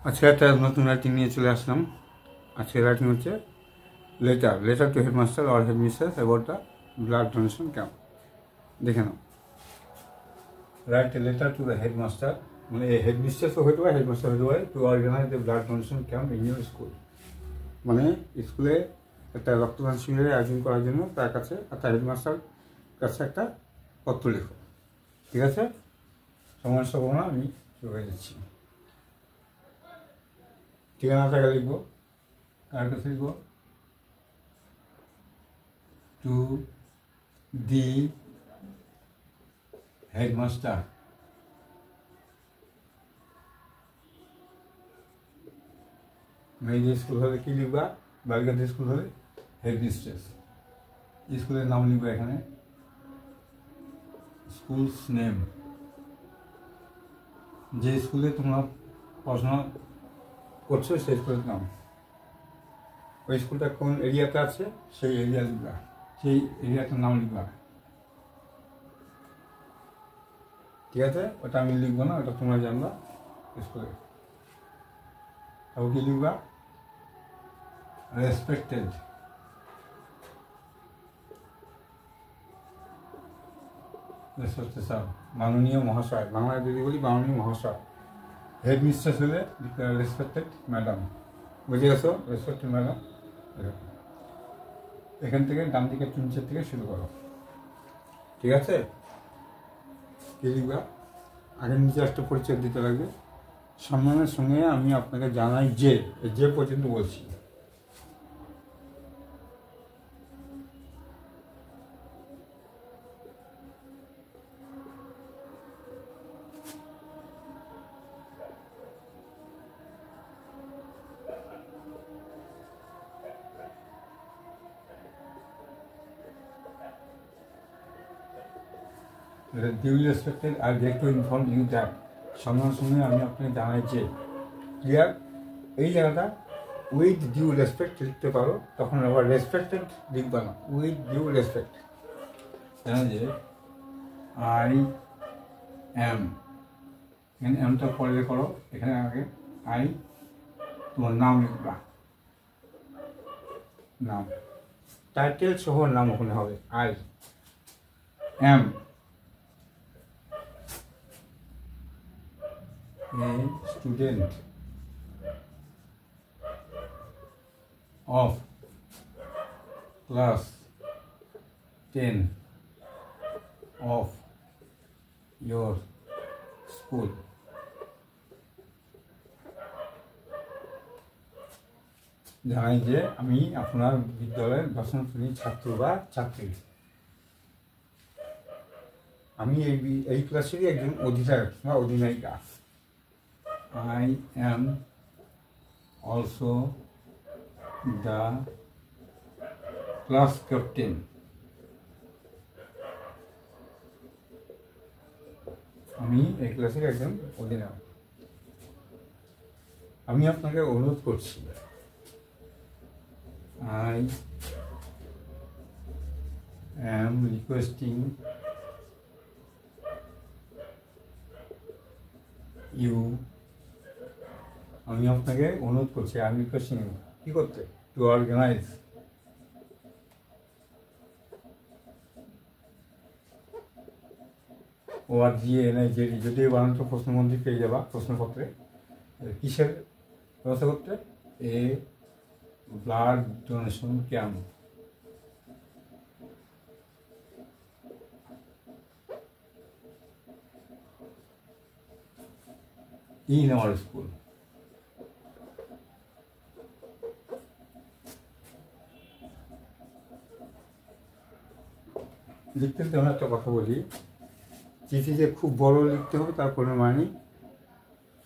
আজকে একটা নতুন রাইটিং নিয়ে চলে আসলাম। আজকের রাইটিং হচ্ছে letter to headmaster or headmistress about the blood donation camp. দেখে নাও, write a letter to the headmaster, মানে হেডমিস্ট্রেসও হতে পারে, হেডমাস্টার হতে পারে, to organise the blood donation camp in your school. মানে স্কুলে একটা রক্তদান শিবিরের আয়োজন করার জন্য তার কাছে অর্থাৎ হেডমাস্টার কাছে একটা পত্র লেখো। ঠিক আছে, সমস্যা না, আমি শুরু হয়ে যাচ্ছি। ঠিকানাটা লিখবো, কার কাছে লিখবো? টু দি হেডমাস্টার, মেয়েদের স্কুল হলে কি লিখবা? বালিকাদের স্কুল হলে হেডমিস্ট্রেস। স্কুলের নাম লিখবা এখানে, স্কুলস নেম, যে স্কুলে তোমরা পড়াশোনা করছো সেই স্কুলের নাম। ওই স্কুলটা কোন এরিয়াতে আছে সেই এরিয়া লিখবা, সেই এরিয়াটার নাম লিখবা। ঠিক আছে, ওটা আমি লিখবো না, ওটা তোমরা জানবা স্কুলে। তারপর কি লিখবা? রেসপেক্টেড, স্যার, মাননীয় মহাশয়, বাংলায় যদি বলি মাননীয় মহাশয়। হেডমিস্ট্রেস হলে রেসপেক্টেড ম্যাডাম। বুঝে গেছো? Respected madam. এখান থেকে ডান দিকে 3-4 থেকে শুরু করো। ঠিক আছে, কি লিখবা? আগে নিচে একটা পরিচয় দিতে লাগবে। সম্মানের সঙ্গে আমি আপনাকে জানাই যে পর্যন্ত বলছি। Duly respected, I beg to inform you that সম্মানের সঙ্গে আমি আপনাকে জানাই যে। ক্লিয়ার? এই জায়গাটা উইথ ডিউ রেসপেক্ট লিখতে পারো, তখন আবার রেসপেক্টেড লিখবা না, উইথ ডিউ রেসপেক্ট। জানা যে আই এম, এখানে এমটা পরে করো, এখানে আগে আই, তোমার নাম লিখবা, নাম, টাইটেল সহ নাম ওখানে হবে। I am a student of class 10 of your school. জানাই যে আমি আপনার বিদ্যালয়ের 10ম শ্রেণীর ছাত্র বা ছাত্রী। আমি এই ক্লাসেরই একজন অধিনায়ক বা অধিনায়িকা। I am also the class captain. আমি এই ক্লাসের একজন অধিনায়ক। আমি আপনাকে অনুরোধ করছি, I am requesting you, আমি আপনাকে অনুরোধ করছি, আমি রিকোয়েস্টিং ইউ, কি করতে? টু অর্গানাইজ ORGNIZ, যদি বানানটা প্রশ্নমন্ত্রী পেয়ে যাবা প্রশ্নপত্রে। কিসের ব্যবস্থা করতে? A blood donation camp. In our school. লিখতে আমি একটা কথা বলি, চিঠি যে খুব বড় লিখতে হবে তার কোনো মানে।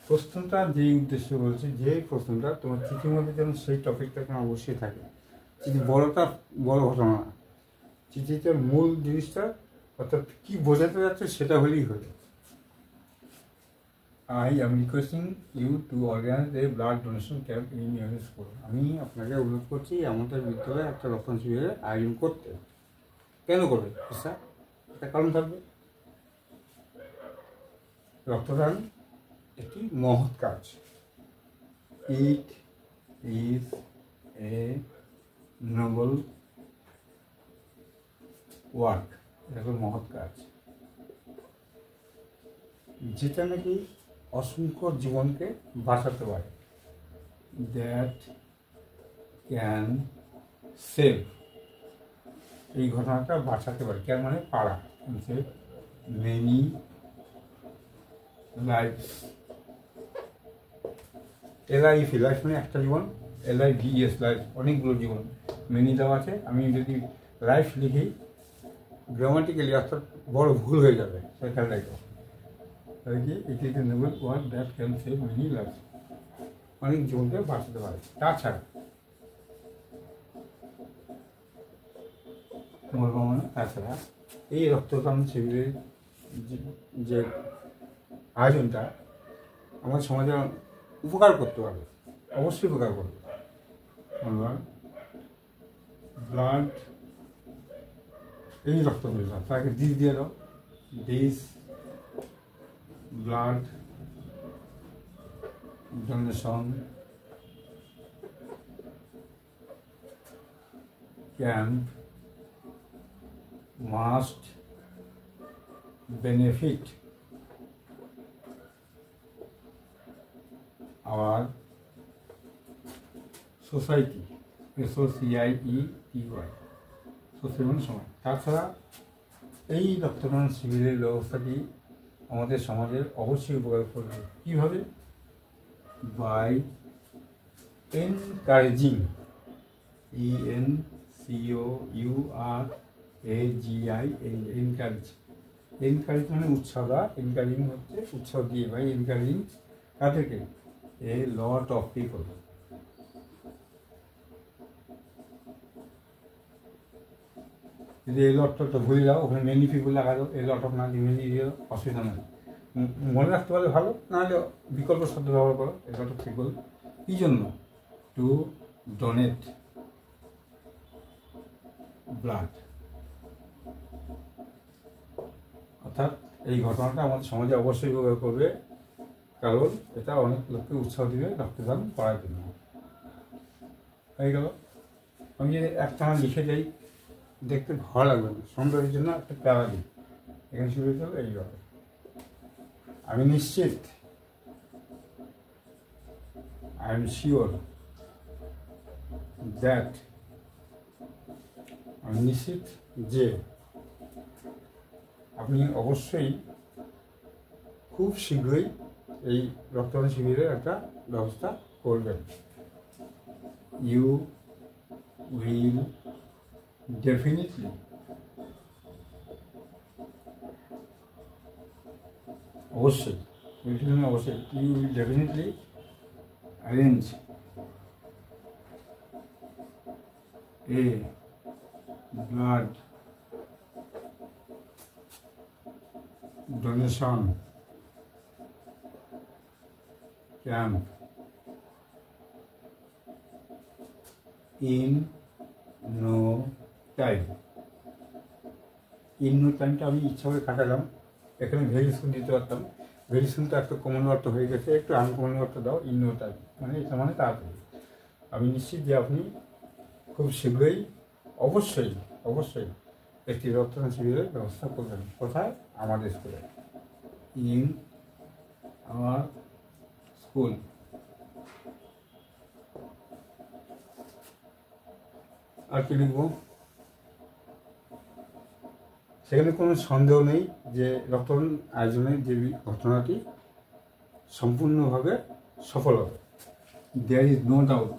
প্রশ্নটা যেই উদ্দেশ্য বলছে, যে প্রশ্নটা তোমার চিঠির মধ্যে যেন সেই টপিকটা কোনো অবশ্যই থাকে। চিঠি বড়টা বড় ঘটনা না, চিঠিটার মূল জিনিসটা অর্থাৎ কী বোঝাতে যাচ্ছে সেটা হলেই হলো। I am requesting you to organize a blood donation camp in your school. আমি আপনাকে অনুরোধ করছি আমাদের বিদ্যালয়ে একটা রক্তদান শিবিরের আয়োজন করতে। কেন করবে স্যার? একটা কারণ থাকবে। রক্তদান একটি মহৎ কাজ, it is a noble work, এরকম মহৎ কাজ যেটা নাকি অসংখ্য জীবনকে বাঁচাতে পারে। দ্যাট ক্যান সেভ, এই ঘটনাটা বাঁচাতে পারে, ক্যান মানে পারা, save many life. LIF, life মানে একটা জীবন, LIVES লাইফ অনেকগুলো জীবন, মেনি দেওয়া আছে। আমি যদি লাইফ লিখি গ্রামাটিক্যালি অর্থাৎ বড় ভুল হয়ে যাবে, সেখানে দেখো তাই কি it is a noble work that can save many life, অনেক জীবনকে বাঁচাতে পারে। তাছাড়া তাছাড়া এই রক্তদান শিবিরের যে আয়োজনটা আমাদের সমাজে উপকার করতে পারবে, অবশ্যই উপকার করবে। ব্লাড, এই রক্ত পরিমাণ তাকে দিস দিয়ে দাও, this blood donation camp must benefit our society, SOCIETY, society সমাজ। তাছাড়া এই রক্তদান শিবিরের ব্যবস্থাটি আমাদের সমাজের অবশ্যই উপকার করবে। কীভাবে? By encouraging, ENCOURAGI, encourage. Encourage মানে উৎসাহ দেওয়া, এনকারেজিং হচ্ছে উৎসাহ দিয়ে, বাই এনকারেজিং তাদেরকে এ লট অফ পিপল। যদি এই লটটা তো ভুলে যাও, ওখানে মেনি পিপল লাগা দাও, এই লট অফ না দিয়ে মেনি দিয়ে অসুবিধা নেই, মনে রাখতে পারলে ভালো, নাহলে বিকল্প শব্দ ব্যবহার করো। এই লট অফ পিপল কী জন্য? Two donate blood. অর্থাৎ এই ঘটনাটা আমাদের সমাজে অবশ্যই ব্যবহার করবে, কারণ এটা অনেক লোককে উৎসাহ দিবে রক্তদান করার জন্য। হয়ে গেল। আমি যদি একটা লিখে যাই দেখতে ভালো লাগবে না, সৌন্দর্যের জন্য একটা প্যারা দিই, এখানে শুরু হতে হবে এইভাবে। আমি নিশ্চিত, আই এম শিওর দ্যাট, আমি নিশ্চিত যে আপনি অবশ্যই খুব শীঘ্রই এই রক্তদান শিবিরের একটা ব্যবস্থা করবেন। ইউ উইল ডেফিনেটলি অবশ্যই, অবশ্যই you will definitely arrange a blood donation camp in no time. In no টাইমটা আমি ইচ্ছা করে কাটালাম, এখানে ভেরি সুন দিতে পারতাম, ভেরি সুন তো একটা কমন অর্থ হয়ে গেছে, একটু আনকমন অর্থ দাও। ইন নো টাইম মানে এটা মানে তাড়াতাড়ি। আমি নিশ্চিত যে আপনি খুব শীঘ্রই অবশ্যই অবশ্যই একটি রক্তদান শিবিরের ব্যবস্থা করবেন। কোথায়? আমাদের স্কুলে, ইন আওয়ার স্কুল। আর কি লিখব? সেখানে কোনো সন্দেহ নেই যে রক্তদান আয়োজনের যে ঘটনাটি সম্পূর্ণভাবে সফল হবে। There is no doubt,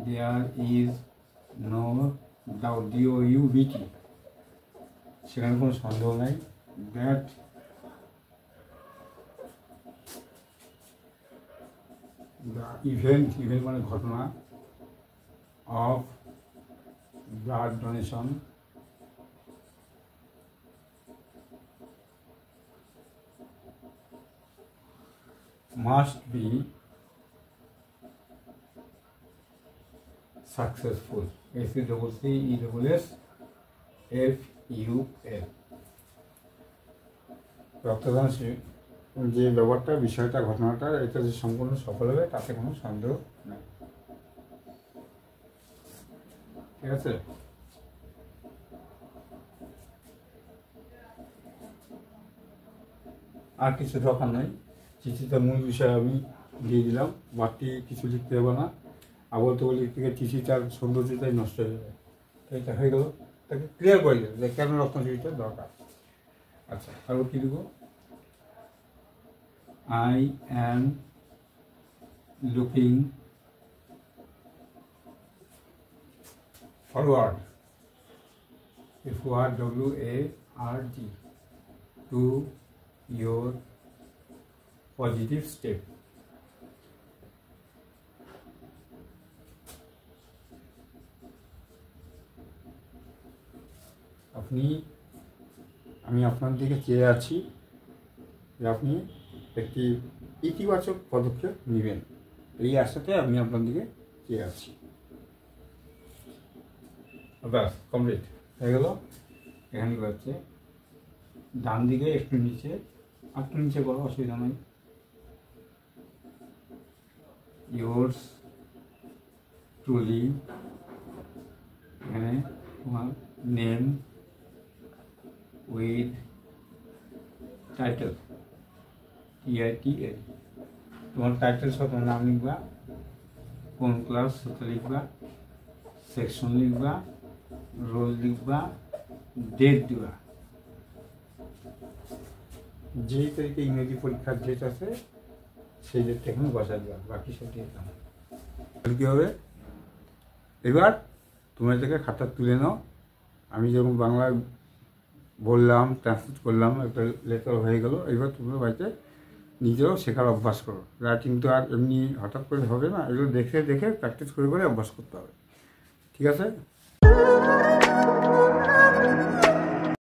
there is no doubt, DOUBT, সেখানে কোনো সন্দেহ নাই। দ্যাট দ্য ইভেন্ট, ইভেন্ট মানে ঘটনা, of blood donation must be successful. SUCCESSFUL। রক্তদান যে ব্যাপারটা, বিষয়টা, ঘটনাটা এটা যে সম্পূর্ণ সফল হবে তাতে কোনো সন্দেহ নেই। ঠিক আছে? আর কিছু দরকার নেই, চিঠিতে মূল বিষয় আমি দিয়ে দিলাম, বাড়তি কিছু লিখতে হবে না। আবল তবল লিখতে গিয়ে চিঠিটার সৌন্দর্যটাই নষ্ট হয়ে যাবে। তো এটা হয়ে গেল, তাকে ক্লিয়ার করে দিল যে কেন রত্নচিঠিটা দরকার। আচ্ছা, আরও কী দেবো? I am looking forward, FORWARD, to your positive step. আমি আপনার দিকে চেয়ে আছি যে আপনি একটি ইতিবাচক পদক্ষেপ নেবেন, এই আশাতে আমি আপনার দিকে চেয়ে আছি। ব্যাস, কমপ্লিট হয়ে গেল। এখানে হচ্ছে ডান দিকে একটু নিচে, একটু নিচে করো, অসুবিধা নেই। yours truly, এখানে তোমার নেম উইথ টাইটেল, TITL, তোমার টাইটেল সহ তোমার নাম লিখবা, কোন ক্লাস সেটা লিখবা, সেকশন লিখবা, রোল লিখবা, ডেট দিবা, যেই তারিখে ইংরেজি পরীক্ষার ডেট আছে সেই ডেটটা এখানে বসা দিবা, বাকি সব ডেট কী হবে। এবার তোমরা এটাকে খাতা তুলে নাও। আমি যেরকম বাংলায় বললাম, ট্রান্সলেট করলাম, একটা লেটার হয়ে গেল। এবার তোমরা বাড়িতে নিজেও শেখার অভ্যাস করো। রাইটিং তো আর এমনি হঠাৎ করে হবে না, এগুলো দেখে দেখে প্র্যাকটিস করে করে অভ্যাস করতে হবে। ঠিক আছে?